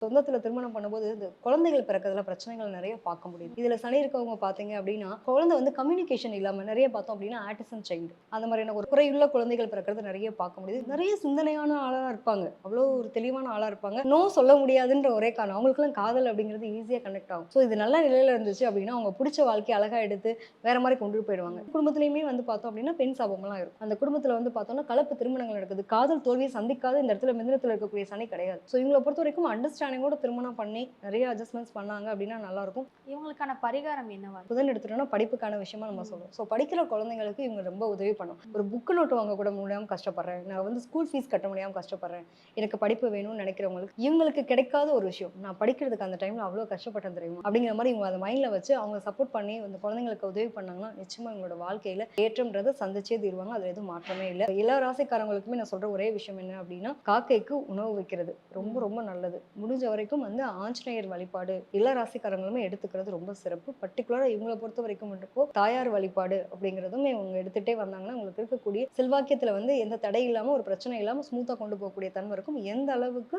சொந்தத்துல திருமணம் பண்ணும்போது இந்த குழந்தைகள் பிறக்கிறதுல பிரச்சனைகள் நிறைய பார்க்க முடியுது. இதுல சனி இருக்கவங்க பார்த்தீங்க அப்படின்னா, குழந்தை வந்து கம்யூனிகேஷன் இல்லாம நிறைய பார்த்தோம் அப்படின்னா ஆட்டிசம் சைல்டு அந்த மாதிரியான ஒரு குறையுள்ள குழந்தைகள் பிறக்கிறது நிறைய பார்க்க முடியுது. நிறைய சிந்தனையான ஆளா இருப்பாங்க. அவ்வளோ ஒரு தெளிவான ஆளா இருப்பாங்க. நோ சொல்ல முடியாதுன்ற ஒரே காரணம். அவங்களுக்குலாம் காதல் அப்படிங்கிறது ஈஸியா கனெக்ட் ஆகும். ஸோ இது நல்ல நிலையில இருந்துச்சு அப்படின்னா, அவங்க பிடிச்ச வாழ்க்கைய அழகா எடுத்து வேற மாரி கொண்டு போயிடுவாங்க. குடும்பத்திலயுமே வந்து பார்த்தோம் அப்படின்னா, பெண் சாபம்லாம் இருக்கும். அந்த குடும்பத்தில வந்து பார்த்தோம்னா, கலப்பு திருமணங்கள் நடக்குது. காதல் தோல்விய சந்திக்காத இந்த இடத்துல மிதுனத்தில இருக்கக்கூடிய சனி கிடையாது. ஸோ இவங்கள பொறுத்தவரைக்கும் அண்டர்ஸ்டாண்டிங்கோட திருமணம் பண்ணி, நிறைய அட்ஜஸ்ட்மென்ட்ஸ் பண்ணாங்க அப்படின்னா நல்லாருக்கும். இவங்களுக்கான பரிகாரம் என்னவா இருக்கும்? புதன் எடுத்துட்டோம்னா படிப்புக்கான விஷயமா நம்ம சொல்றோம். ஸோ படிக்கிற குழந்தைங்களுக்கு இவங்க ரொம்ப உதவி பண்ணும். ஒரு புக் நோட் வாங்க கூட முடியாம கஷ்டப்படுறேன். நான் வந்து ஸ்கூல் ஃபீஸ் கட்ட முடியாம கஷ்டப்படுறேன். எனக்கு படிப்பு வேணும்னு நினைக்கிறவங்களுக்கு, இவங்களுக்கு கிடைக்காத ஒரு விஷயம். நான் படிக்கிறதுக்கு அந்த டைம்ல அவ்ளோ கஷ்டப்பட்டேன் தெரியுமா? அப்படிங்கிற மாரி இவங்க அத மைண்ட்ல வச்சு அவங்க சப்போர்ட் பண்ணி அந்த குழந்தைங்களுக்கு உதவி பண்ணாங்கன்னா, நிச்சயமா இவங்களோட வாழ்க்கையில ஏற்றம்ன்றத சந்திச்சே தீருவாங்க. அதுல எதுவும் மாற்றமே இல்ல. எல்லா ராசிக்காரங்களுக்குமே நான் சொல்ற ஒரே விஷயம் என்ன அப்படின்னா, காக்கைக்கு உணவு வைக்கிறது ரொம்ப ம். ரொம்ப நல்லது. முடிஞ்ச வரைக்கும் வந்து ஆஞ்சநேயர் வழிபாடு எல்லா ராசிக்காரங்களுமே எடுத்துக்கிறது ரொம்ப சிறப்பு. பர்ட்டிகுலரா இவங்கள பொறுத்தவரைக்கும் மட்டும் தாயார் வழிபாடு அப்படிங்கிறதும் இவங்க எடுத்துட்டே வந்தாங்கன்னா, உங்களுக்கு இருக்கக்கூடிய செல்வாக்கியத்துல வந்து எந்த தடை இல்லாம, ஒரு பிரச்சனை இல்லாம ஸ்மூத்தா கொண்டு போகக்கூடிய தன்மை இருக்கும். எந்த அளவுக்கு